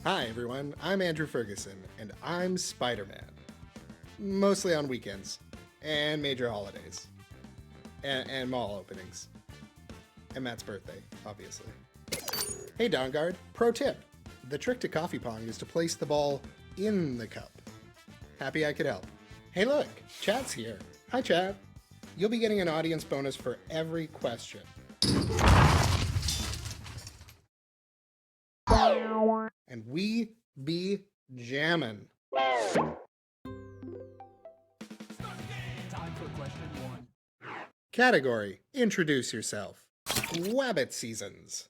Hi everyone, I'm Andrew Ferguson, and I'm Spider-Man. Mostly on weekends, and major holidays, and mall openings. And Matt's birthday, obviously. Hey Dawnguard, pro tip. The trick to Coffee Pong is to place the ball in the cup. Happy I could help. Hey look, Chat's here. Hi Chat. You'll be getting an audience bonus for every question. And we be jammin'. Time for question one. Category, introduce yourself. Wabbit Seasons.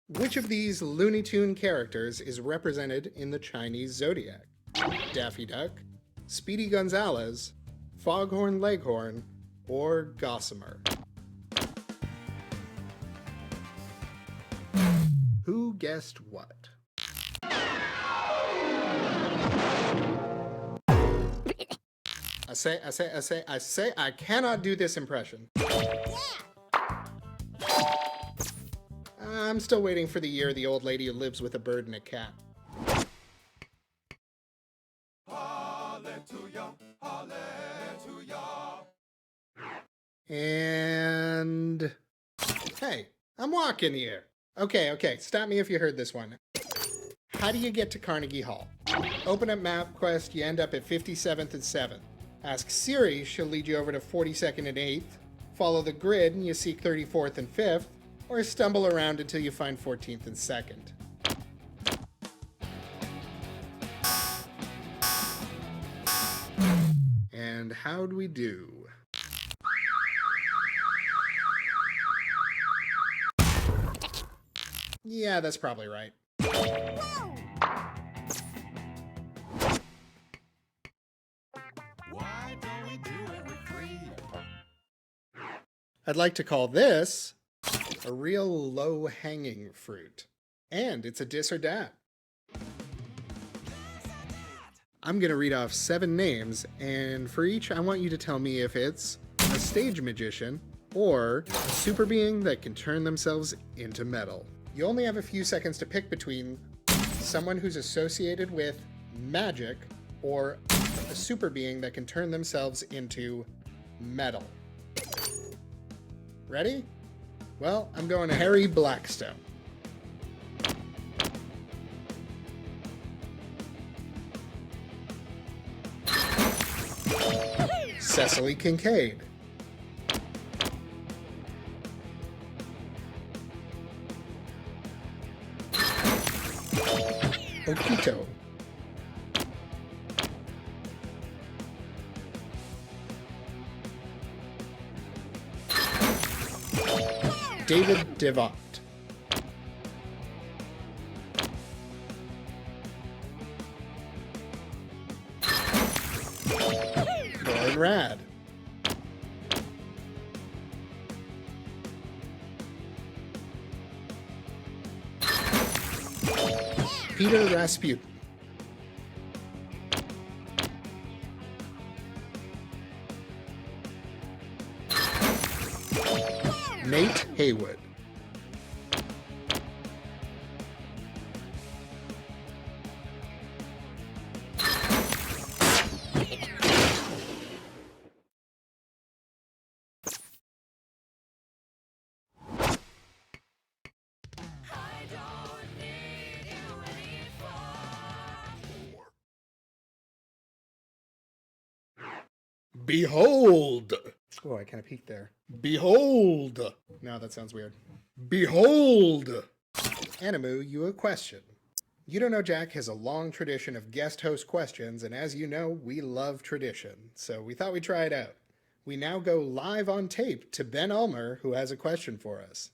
Which of these Looney Tune characters is represented in the Chinese zodiac? Daffy Duck, Speedy Gonzales, Foghorn Leghorn, or Gossamer? Who guessed what? I cannot do this impression. I'm still waiting for the year the old lady who lives with a bird and a cat. Hallelujah, hallelujah. And... hey, I'm walking here. Okay, stop me if you heard this one. How do you get to Carnegie Hall? Open up MapQuest, you end up at 57th and 7th. Ask Siri, she'll lead you over to 42nd and 8th. Follow the grid and you seek 34th and 5th. Or stumble around until you find 14th and 2nd. And how'd we do? Yeah, that's probably right. Why don't we do it with free? I'd like to call this a real low-hanging fruit. And it's a dis or dat. I'm gonna read off 7 names, and for each I want you to tell me if it's a stage magician or a super being that can turn themselves into metal. You only have a few seconds to pick between someone who's associated with magic or a super being that can turn themselves into metal. Ready? Well, I'm going to Harry Blackstone. Cessily Kincaid. Okito. David Devant. Norrin Radd. Peter Rasputin. Nate Heywood. Behold! Oh, I kind of peeked there. Behold! No, that sounds weird. Behold! Animu You a question. You Don't Know Jack has a long tradition of guest host questions, and as you know, we love tradition, so we thought we'd try it out. We now go live on tape to Ben Ulmer, who has a question for us.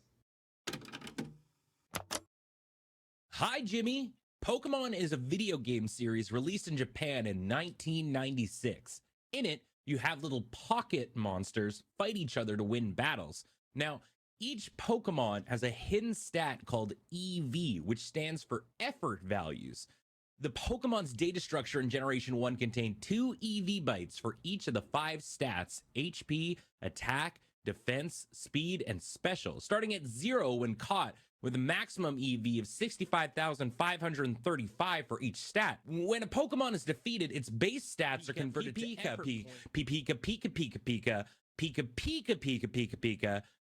Hi, Jimmy. Pokemon is a video game series released in Japan in 1996. In it, you have little pocket monsters fight each other to win battles. Now, each Pokemon has a hidden stat called EV, which stands for effort values. The Pokemon's data structure in Generation 1 contained 2 EV bytes for each of the 5 stats: HP, attack, defense, speed, and special, starting at 0 when caught, with a maximum EV of 65,535 for each stat. When a Pokemon is defeated, its base stats are converted to Pika Pika Pika Pika Pika Pika Pika Pika Pika Pika Pika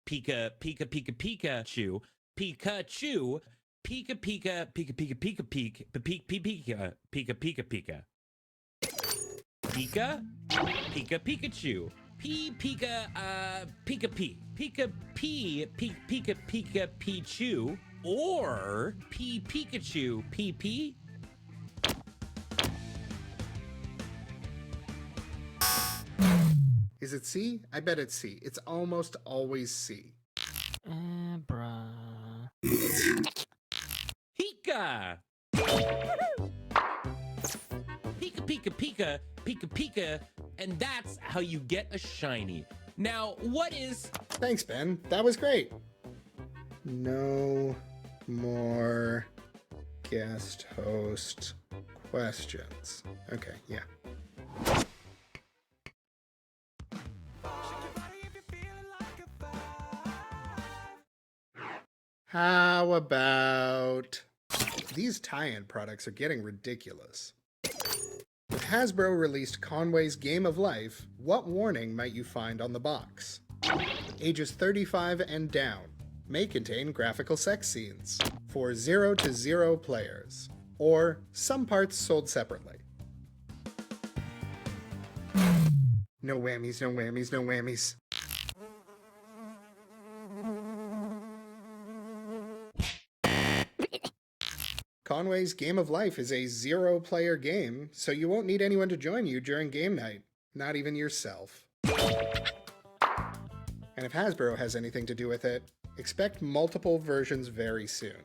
Pika Pika Pika Pikachu Pikachu Pika Pika Pika Pika Pika Pika Pika Pika Pika Pika Pika Pika Pikachu Pika Pika Pika Pika Pika Pichu or Pikachu PP. Is it C? I bet it's C. It's almost always C. Bruh. Pika! Pika Pika Pika Pika Pika, and that's how you get a shiny. Now, what is... Thanks, Ben. That was great. No more guest host questions. Okay, yeah. How about... These tie-in products are getting ridiculous. If Hasbro released Conway's Game of Life, what warning might you find on the box? Ages 35 and down. May contain graphical sex scenes. For 0 to 0 players. Or some parts sold separately. No whammies, no whammies, no whammies. Conway's Game of Life is a 0-player game, so you won't need anyone to join you during game night. Not even yourself. And if Hasbro has anything to do with it, expect multiple versions very soon.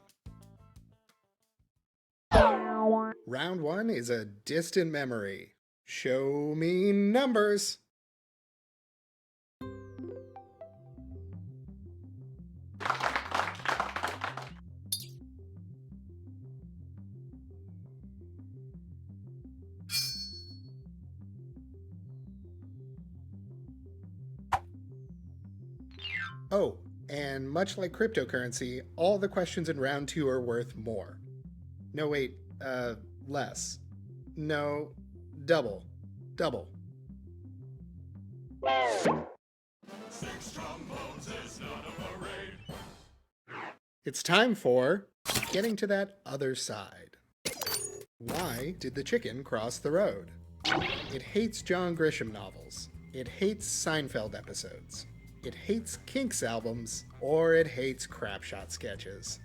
Round 1 is a distant memory. Show me numbers! Oh, and much like cryptocurrency, all the questions in round 2 are worth more. No, wait, less. No, double. Double. 6 trombones is not a parade. It's time for getting to that other side. Why did the chicken cross the road? It hates John Grisham novels. It hates Seinfeld episodes. It hates Kinks albums, or it hates Crapshot sketches.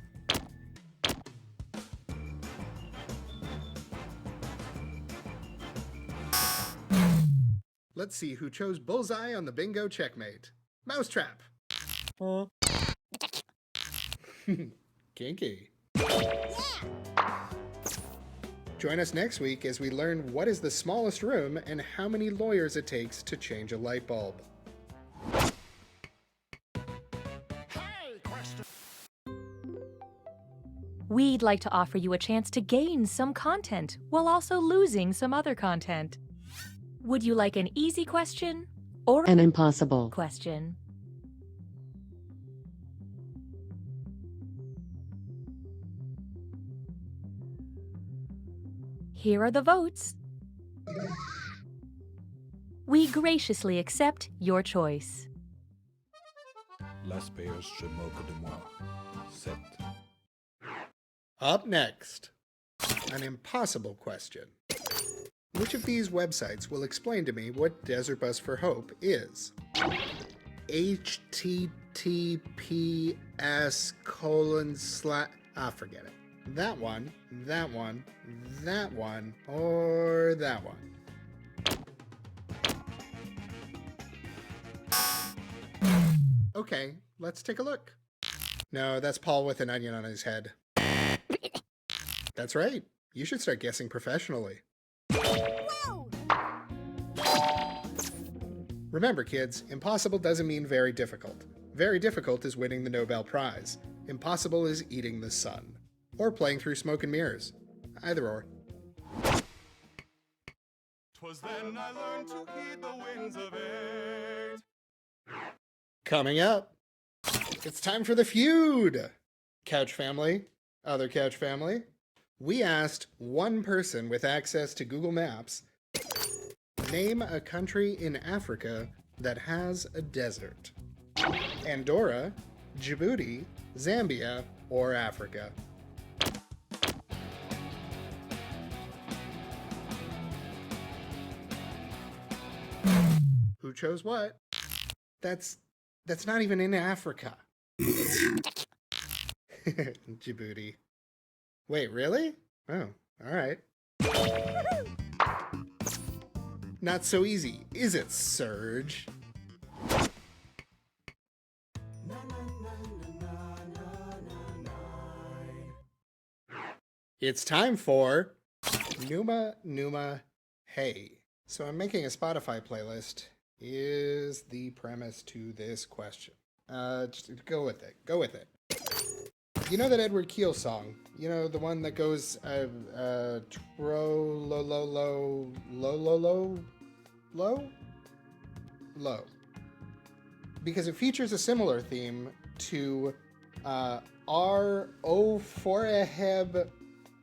Let's see who chose bullseye on the bingo checkmate. Mousetrap. Kinky. Join us next week as we learn what is the smallest room and how many lawyers it takes to change a light bulb. We'd like to offer you a chance to gain some content while also losing some other content. Would you like an easy question or An impossible question? Here are the votes. We graciously accept your choice. Las payas se moquent de moi. Sept. Up next, an impossible question. Which of these websites will explain to me what Desert Bus for Hope is? https:// forget it. That one, that one, that one, or that one. Okay, let's take a look. No, that's Paul with an onion on his head. That's right. You should start guessing professionally. Remember, kids, impossible doesn't mean very difficult. Very difficult is winning the Nobel Prize. Impossible is eating the sun. Or playing through smoke and mirrors. Either or. 'Twas then I learned to heed the winds of eight. Coming up, it's time for the feud! Couch family, other couch family, we asked one person with access to Google Maps, name a country in Africa that has a desert. Andorra, Djibouti, Zambia, or Africa. Who chose what? That's not even in Africa. Djibouti. Wait, really? Oh, all right. Not so easy, is it, Surge? It's time for Numa Numa Hey. So I'm making a Spotify playlist is the premise to this question. Just go with it. Go with it. You know that Edward Keel song? You know, the one that goes, low. Because it features a similar theme to, R O Foreheb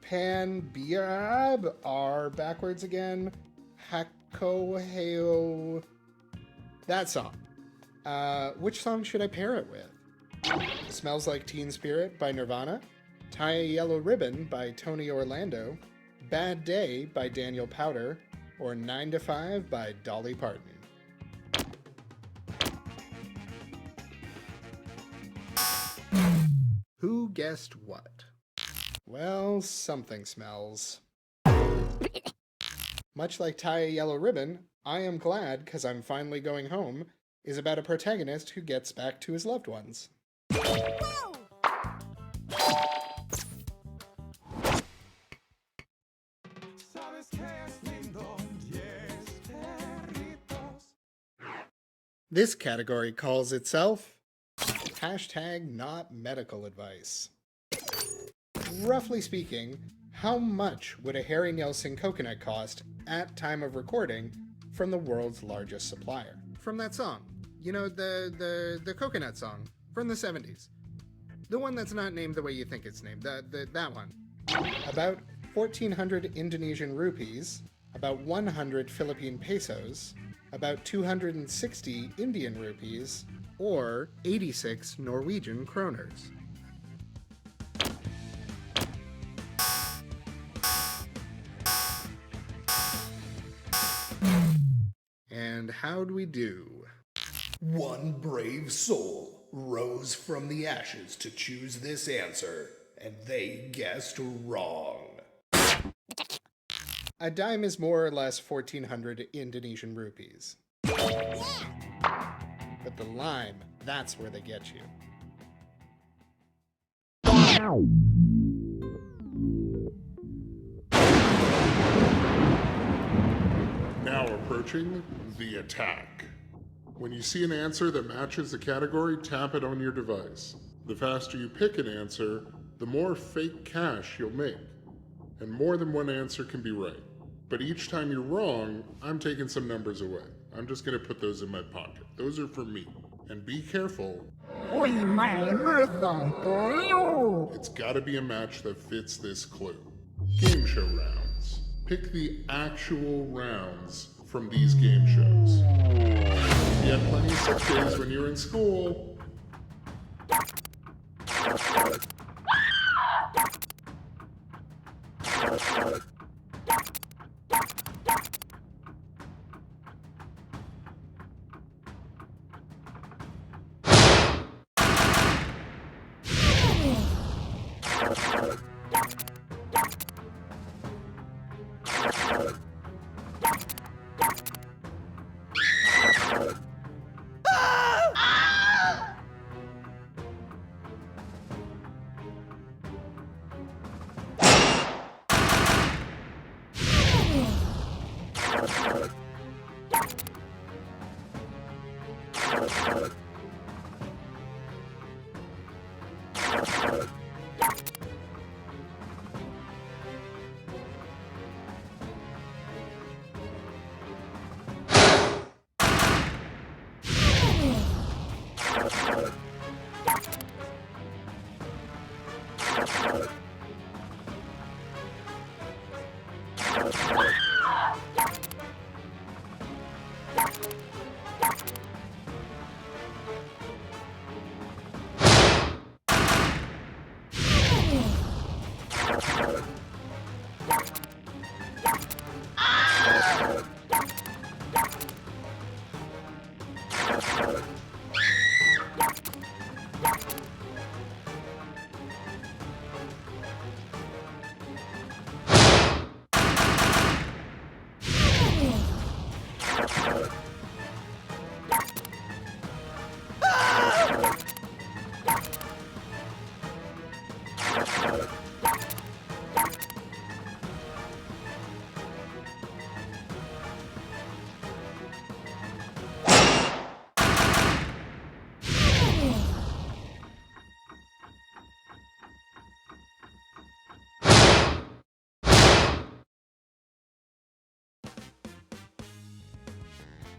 Pan Biab, R backwards again, Hako Heo. That song. Which song should I pair it with? Smells Like Teen Spirit by Nirvana, Tie a Yellow Ribbon by Tony Orlando, Bad Day by Daniel Powter, or 9 to 5 by Dolly Parton. Who guessed what? Well, something smells. Much like Tie a Yellow Ribbon, I Am Glad 'Cause I'm Finally Going Home is about a protagonist who gets back to his loved ones. This category calls itself hashtag NotMedical Advice. Roughly speaking, how much would a Harry Nelson coconut cost at time of recording from the world's largest supplier? From that song. You know, the coconut song from the 70s. The one that's not named the way you think it's named. That one. About 1,400 Indonesian rupees, about 100 Philippine pesos, about 260 Indian rupees, or 86 Norwegian kroners. And how'd we do? One brave soul rose from the ashes to choose this answer, and they guessed wrong. A dime is more or less 1,400 Indonesian rupees. But the lime, that's where they get you. Now approaching the attack. When you see an answer that matches the category, tap it on your device. The faster you pick an answer, the more fake cash you'll make. And more than one answer can be right. But each time you're wrong, I'm taking some numbers away. I'm just gonna put those in my pocket. Those are for me. And be careful. It's gotta be a match that fits this clue. Game show rounds. Pick the actual rounds from these game shows. You had plenty of sick days when you were in school.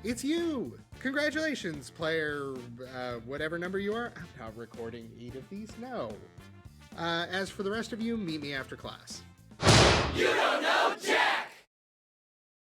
It's you! Congratulations, player, whatever number you are. I'm not recording 8 of these, no. As for the rest of you, meet me after class. You don't know Jack!